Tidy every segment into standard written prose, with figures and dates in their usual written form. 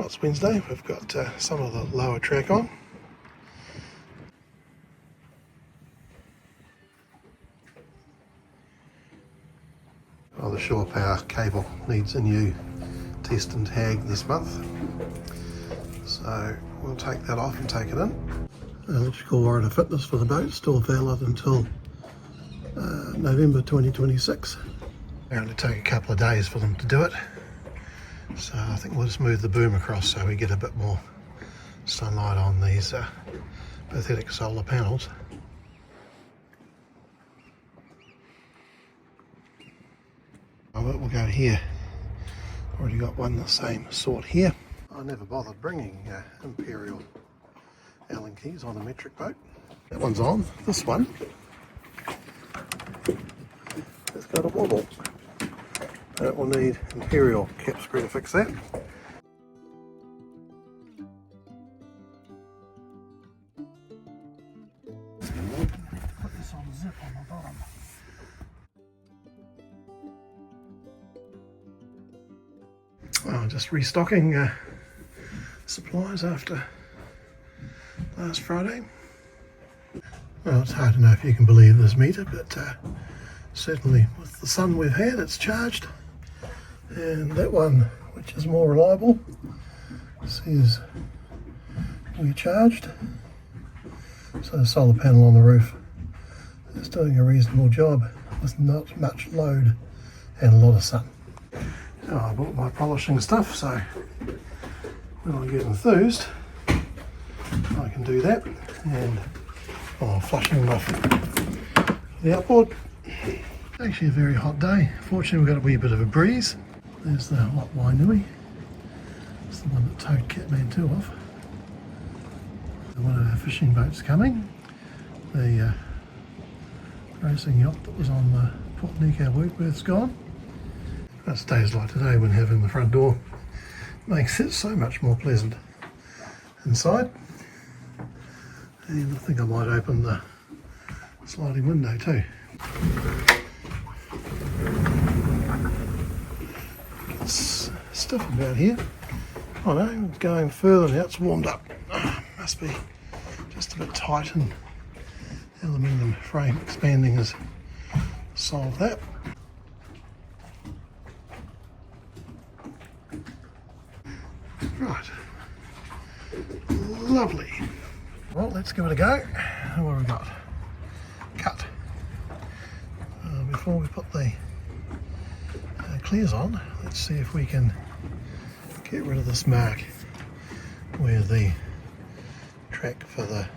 it's Wednesday. We've got some of the lower track on. Well, the shore power cable needs a new test and tag this month, so we'll take that off and take it in. Electrical warrant of fitness for the boat still valid until November 2026. Apparently take a couple of days for them to do it, so I think we'll just move the boom across so we get a bit more sunlight on these pathetic solar panels. We'll go here. Already got one the same sort here. I never bothered bringing Imperial Allen keys on a metric boat. That one's on. This one, it's got a wobble. That will need Imperial cap screw to fix that. Put this on zip on the bottom. Just restocking supplies after last Friday. Well, it's hard to know if you can believe this meter, but certainly with the sun we've had, it's charged. And that one, which is more reliable, says we're charged. So the solar panel on the roof is doing a reasonable job with not much load and a lot of sun. I bought my polishing stuff, so when I get enthused I can do that. And flushing them off the outboard. Actually a very hot day. Fortunately we've got a wee bit of a breeze. There's the hot Whangarei. It's the one that towed Catman 2 off. One of our fishing boats coming. The racing yacht that was on the Pohutukawa Workworth's gone. That's days like today when having the front door makes it so much more pleasant inside. And I think I might open the sliding window too. It's stiff about here. Oh no, it's going further now, it's warmed up. Must be just a bit tight, and the aluminium frame expanding has solved that. Right, lovely. Well, let's give it a go. What have we got? Cut. Before we put the clears on, let's see if we can get rid of this mark where the track for to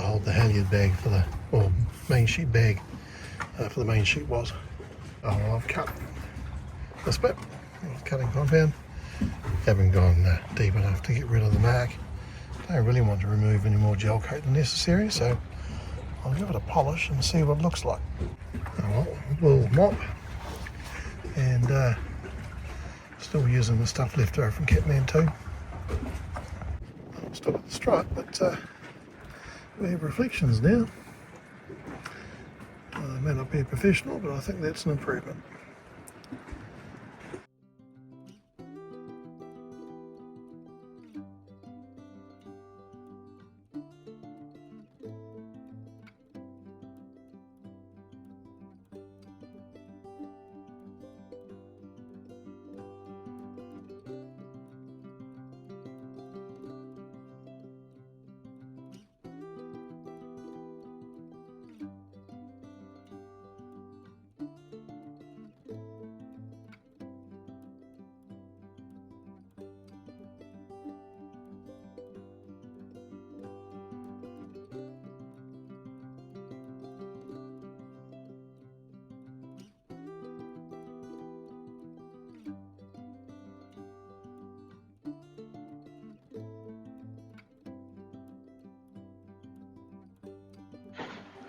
hold the halyard bag for the, or main sheet bag for the main sheet was. I've cut this bit with cutting compound. Haven't gone deep enough to get rid of the mark. Don't really want to remove any more gel coat than necessary, so I'll give it a polish and see what it looks like. We'll mop, and still using the stuff left over from Catman 2. Still got the stripe, but we have reflections now. May not be a professional, but I think that's an improvement.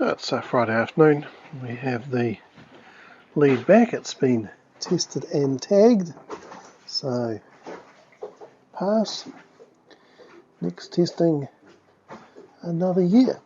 It's Friday afternoon. We have the lead back. It's been tested and tagged, so pass. Next testing another year.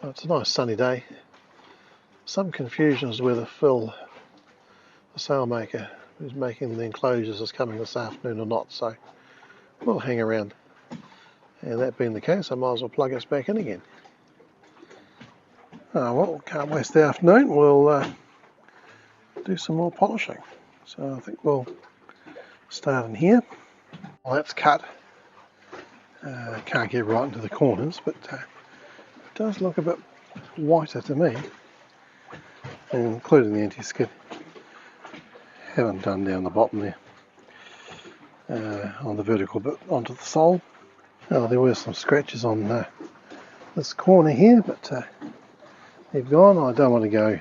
It's a nice sunny day. Some confusion as to whether Phil, the sailmaker, who's making the enclosures is coming this afternoon or not, so we'll hang around. And that being the case, I might as well plug us back in again. Well, can't waste the afternoon. We'll do some more polishing. So I think we'll start in here. Well, that's cut. Can't get right into the corners, but it does look a bit whiter to me, including the anti-skid. Haven't done down the bottom there, on the vertical bit onto the sole. Oh, there were some scratches on this corner here, but they've gone. I don't want to go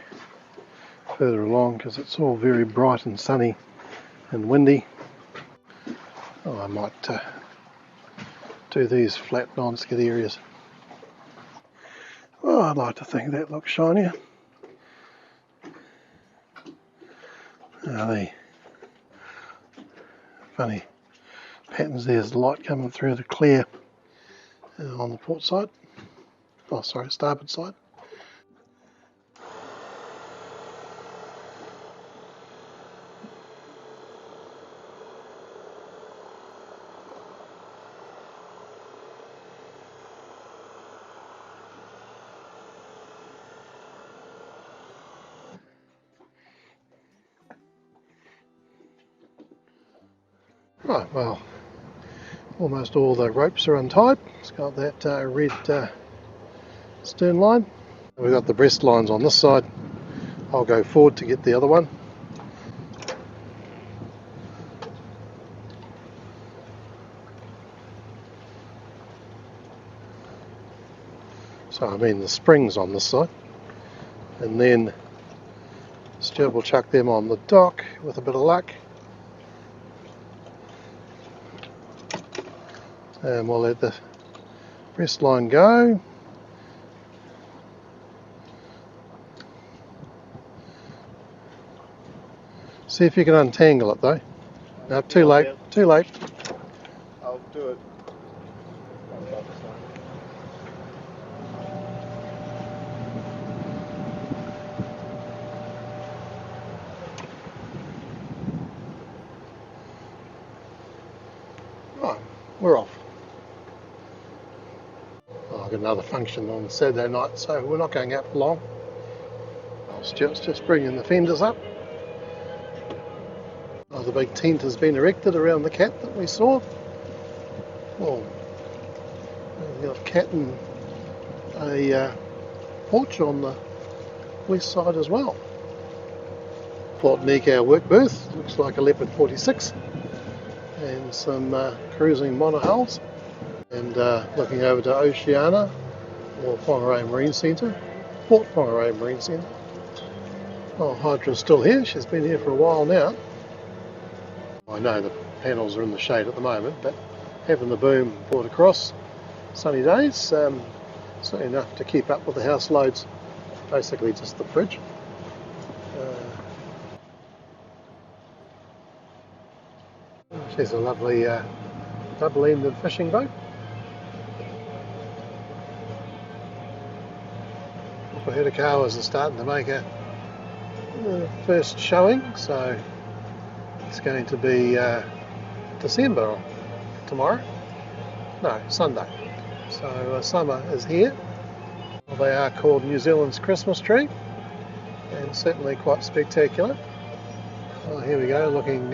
further along because it's all very bright and sunny and windy. Oh, I might do these flat non-skid areas. Oh, I'd like to think that looks shinier. The funny patterns, there's the light coming through the clear on the port side. Oh, sorry, starboard side. Right, well, almost all the ropes are untied. It's got that red stern line. We've got the breast lines on this side. I'll go forward to get the other one. So I mean the springs on this side. And then Stuart will chuck them on the dock with a bit of luck. And we'll let the breast line go. See if you can untangle it though. No, too late, too late. I'll do it. Right, we're off. Oh, I've got another function on Saturday night, so we're not going out for long. Stuart's just bringing the fenders up. Oh, the big tent has been erected around the cat that we saw. Well, we've got a cat and a porch on the west side as well. Port Nico work berth, looks like a Leopard 46, and some cruising monohulls. And looking over to Oceana, or Whangarei Marine Centre, Port Whangarei Marine Centre. Oh, Hydra's still here, she's been here for a while now. I know the panels are in the shade at the moment, but having the boom brought across, sunny days, certainly enough to keep up with the house loads, basically just the fridge. She's a lovely double-ended fishing boat. Pohutukawas are starting to make a first showing, so it's going to be December tomorrow. No, Sunday. So summer is here. Well, they are called New Zealand's Christmas tree, and certainly quite spectacular. Well, here we go, looking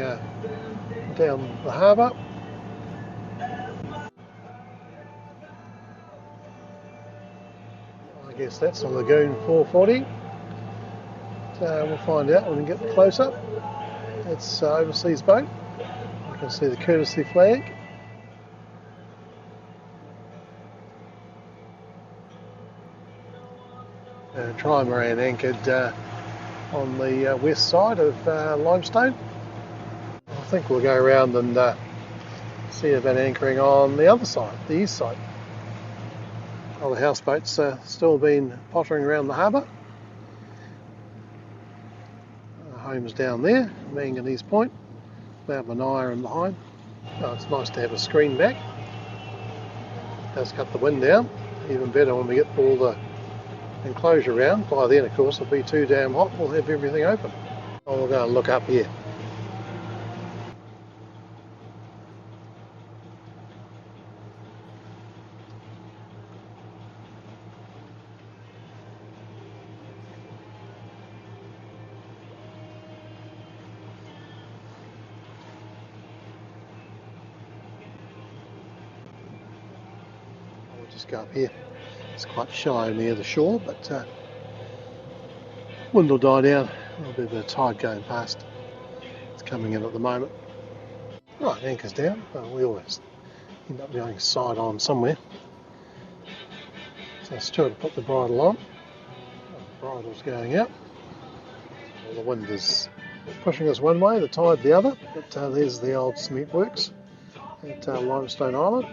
down the harbour. I guess that's a Lagoon 440. We'll find out when we get closer. It's an overseas boat. You can see the courtesy flag. Trimaran anchored on the west side of Limestone. I think we'll go around and see about anchoring on the other side, the east side. All the houseboats still been pottering around the harbour. Home's down there, Manganese Point, Mount Mania in behind. Oh, it's nice to have a screen back. It does cut the wind down. Even better when we get all the enclosure round. By then, of course, it'll be too damn hot. We'll have everything open. Oh, we're going to look up here. just go up here. It's quite shy near the shore, but wind will die down. There'll be a bit of tide going past. It's coming in at the moment. Right, anchor's down. We always end up going side on somewhere. So Stuart put the bridle on. The bridle's going out. Well, the wind is pushing us one way, the tide the other. But there's the old cement works at Limestone Island.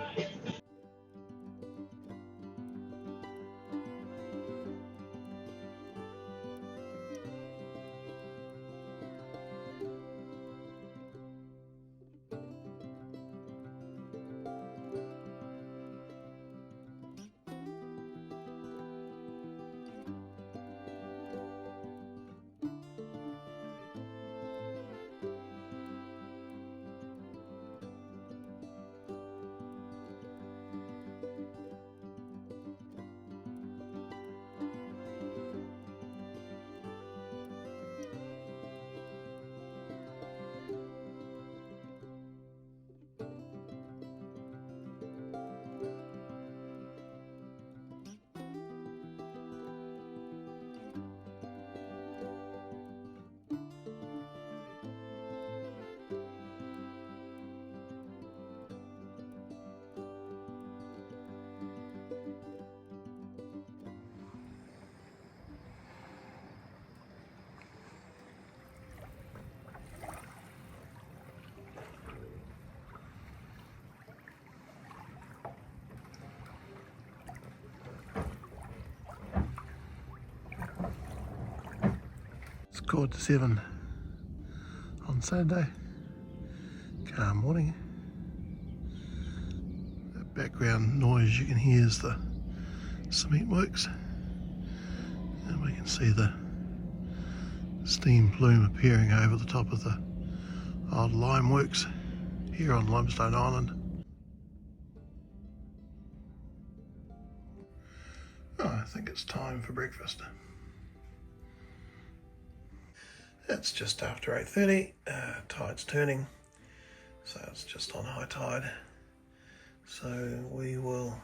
It's 7:15 on Saturday. Calm morning. The background noise you can hear is the cement works, and we can see the steam plume appearing over the top of the old lime works here on Limestone Island. Oh, I think it's time for breakfast. It's just after 8:30, tide's turning, so it's just on high tide. So we will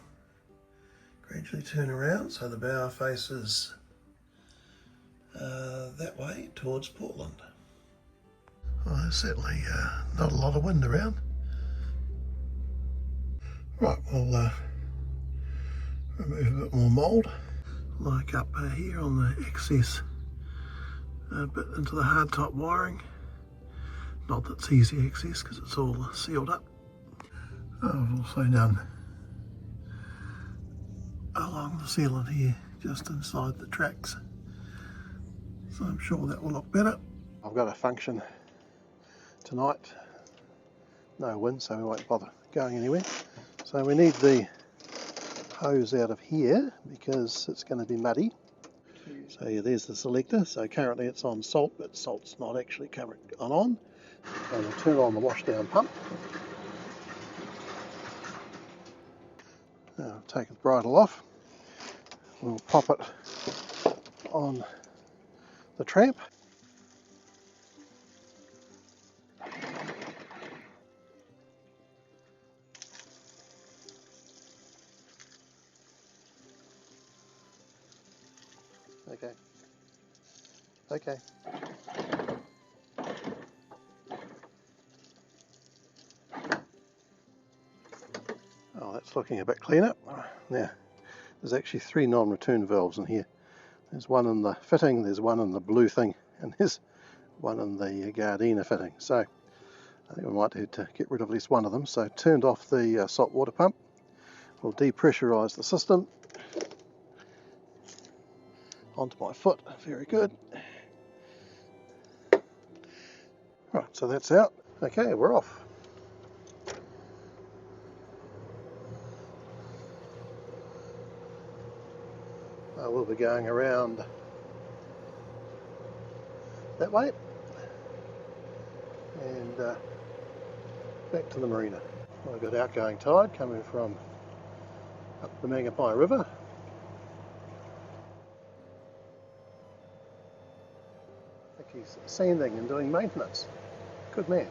gradually turn around so the bow faces that way towards Portland. Well, there's certainly not a lot of wind around. Right, we'll remove a bit more mould, like up here on the excess bit into the hard top wiring. Not that it's easy access because it's all sealed up. I've also done along the sealant here, just inside the tracks. So I'm sure that will look better. I've got a function tonight. No wind, so we won't bother going anywhere. So we need the hose out of here because it's going to be muddy. So yeah, there's the selector. So currently it's on salt, but salt's not actually coming on. And we'll turn on the washdown pump. Now take the bridle off. We'll pop it on the tramp. Okay. Okay. Oh, that's looking a bit cleaner. Now, there's actually 3 non-return valves in here. There's one in the fitting, there's one in the blue thing, and there's one in the Gardena fitting. So I think we might need to get rid of at least one of them. So turned off the salt water pump. We'll depressurise the system. Onto my foot, very good. Right, so that's out. Okay, we're off. We'll be going around that way and back to the marina. We've got outgoing tide coming from up the Whangarei River. I think he's sanding and doing maintenance. Good man.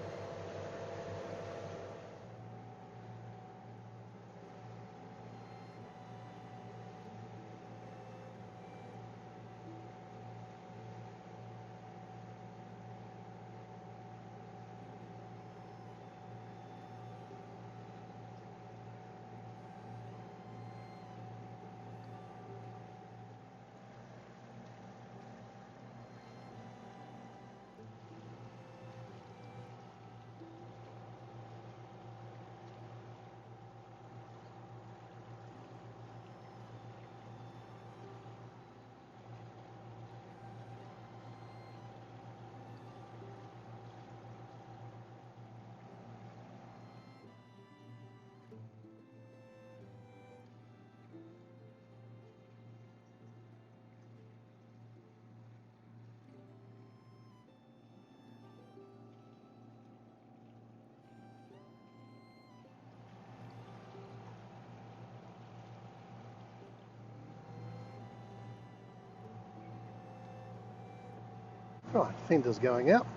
Right, fender's going out.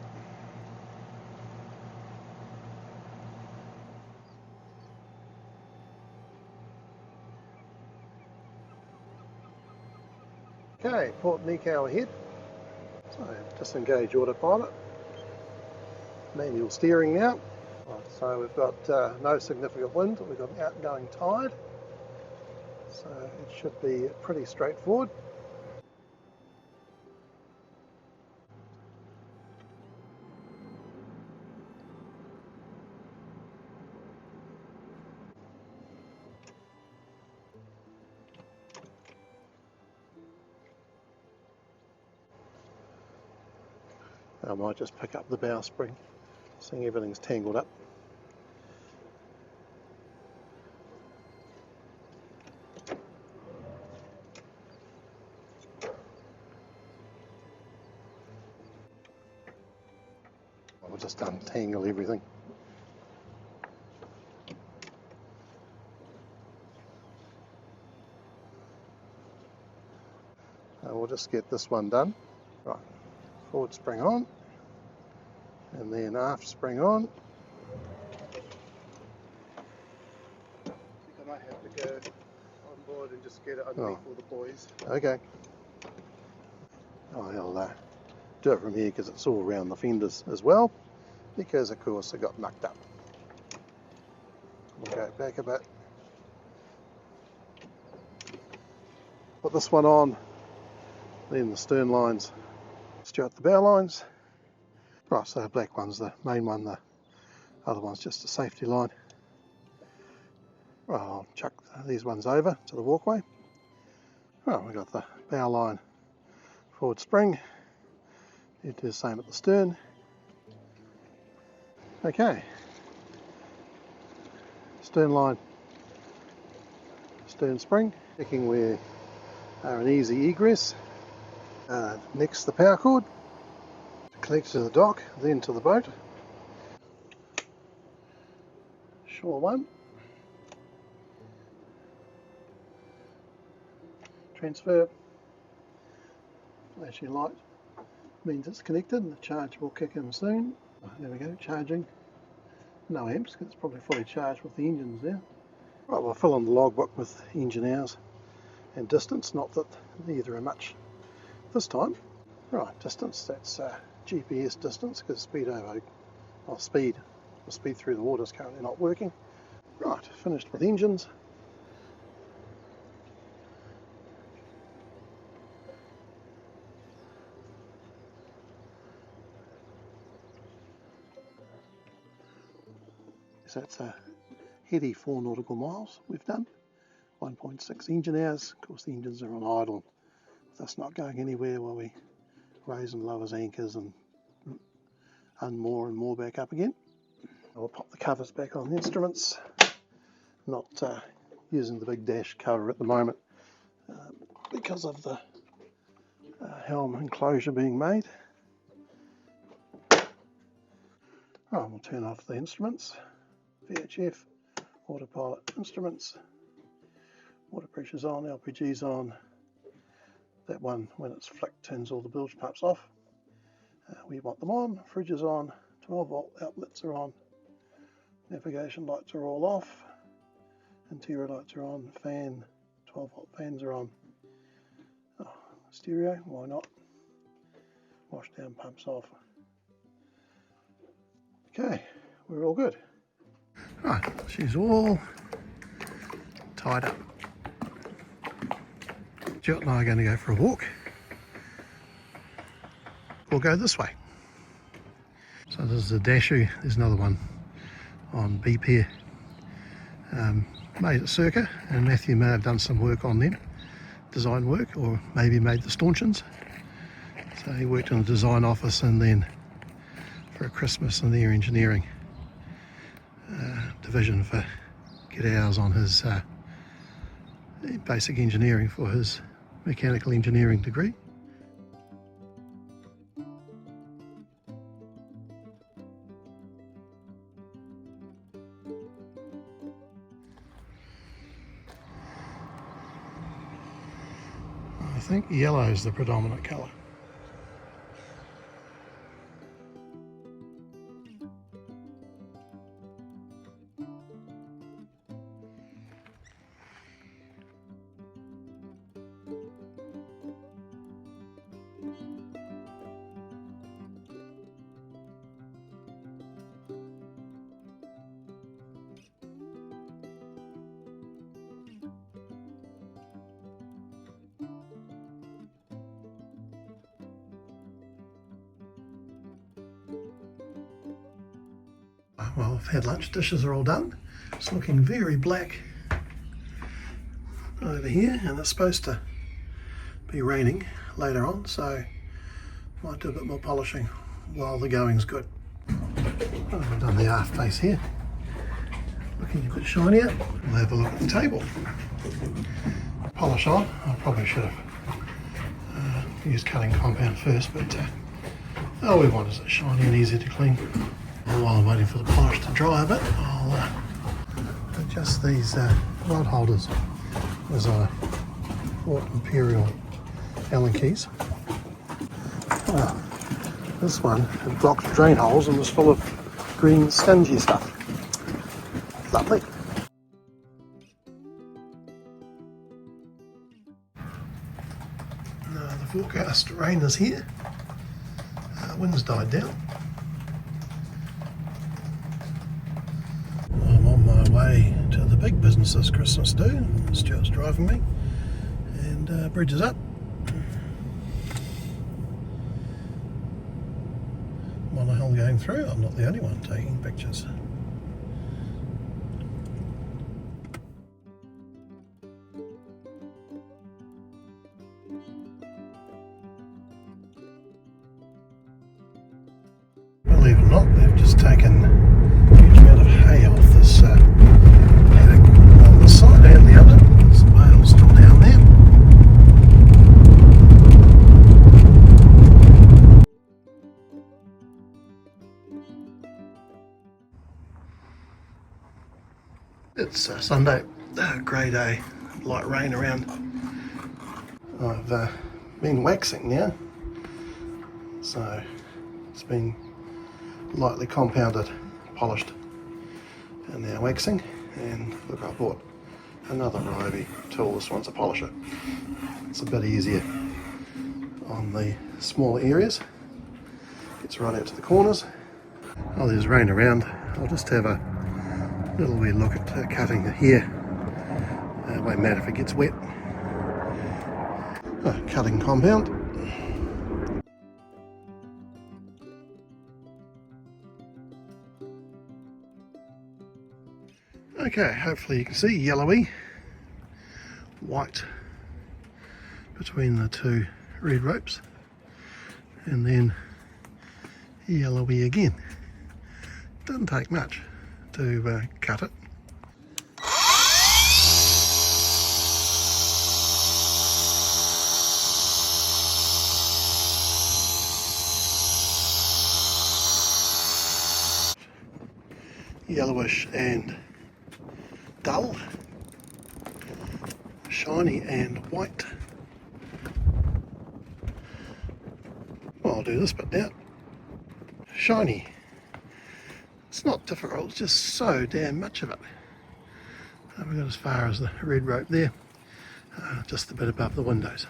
Okay, Port Nikau ahead. So disengage autopilot. Manual steering now. Right, so we've got no significant wind, we've got an outgoing tide. So it should be pretty straightforward. I might just pick up the bow spring, seeing everything's tangled up. I'll just untangle everything. And we'll just get this one done. Right, forward spring on, and then aft spring on. I think I might have to go on board and just get it underneath all the buoys. Okay. I'll do it from here because it's all around the fenders as well, because of course it got mucked up. We'll go back a bit. Put this one on, then the stern lines, Stuart the bow lines. Right, so the black one's the main one, the other one's just a safety line. Right, I'll chuck these ones over to the walkway. Right, we've got the bow line forward spring. You do the same at the stern. Okay. Stern line, stern spring. Checking where an easy egress. Next the power cord. Connect to the dock, then to the boat. Shore one. Transfer. Flashing light means it's connected and the charge will kick in soon. Oh, there we go, charging. No amps because it's probably fully charged with the engines there. Right, we'll fill in the logbook with engine hours and distance, not that either are much this time. Right, distance, that's GPS distance because speed through the water is currently not working. Right, finished with engines. So that's a heady 4 nautical miles we've done. 1.6 engine hours. Of course the engines are on idle, with us not going anywhere while we raise and lower anchors and unmoor and moor back up again. I'll pop the covers back on the instruments. Not using the big dash cover at the moment because of the helm enclosure being made. Oh, we'll turn off the instruments. VHF, autopilot instruments, water pressure's on, LPG's on. That one, when it's flicked, turns all the bilge pumps off. We want them on, fridge is on, 12 volt outlets are on, navigation lights are all off, interior lights are on, fan, 12 volt fans are on. Oh, stereo, why not? Wash down pumps off. Okay, we're all good. Right, she's all tied up. Stuart and I are going to go for a walk. We'll go this way. So this is a Dashu, there's another one on B pair. Made at Circa, and Matthew may have done some work on them, design work, or maybe made the stanchions. So he worked in a design office and then for a Christmas in their engineering division for get hours on his basic engineering for his mechanical engineering degree. I think yellow is the predominant colour. well, I've had lunch, dishes are all done. It's looking very black over here, and it's supposed to be raining later on, so might do a bit more polishing while the going's good. I've done the aft face here, looking a bit shinier. We'll have a look at the table. Polish on. I probably should have used cutting compound first, but all we want is it shiny and easy to clean. While I'm waiting for the polish to dry a bit, I'll adjust these rod holders. There's a Fort Imperial Allen keys. This one had blocked drain holes and was full of green stingy stuff. Lovely. The forecast rain is here. Wind's died down. I'm on my way to the big business's Christmas do. Stuart's driving me, and bridge is up. I'm on a hill going through. I'm not the only one taking pictures. Believe it or not, they've just taken a huge amount of hay off this paddock on the side and the other. There's bales still down there. It's Sunday, grey day, light rain around. I've been waxing now, so it's been lightly compounded, polished, and now waxing. And look, I bought another Ryobi tool. This one's a polisher. It's a bit easier on the smaller areas. Gets right out to the corners. Oh, there's rain around. I'll just have a little wee look at cutting here. It won't matter if it gets wet. Cutting compound. Okay, hopefully you can see yellowy, white between the two red ropes, and then yellowy again. Doesn't take much to cut it. Yellowish and dull, shiny and white. Well, I'll do this bit now. Shiny. It's not difficult, it's just so damn much of it. We got as far as the red rope there, just a bit above the windows.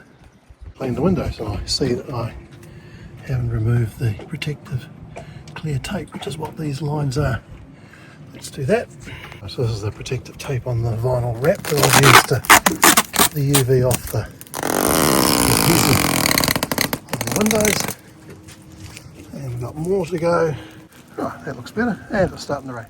Clean the windows, and I see that I haven't removed the protective clear tape, which is what these lines are. Let's do that. So this is the protective tape on the vinyl wrap that I've used to keep the UV off the adhesive on the windows. And we've got more to go. Right, that looks better, and it's starting to rain.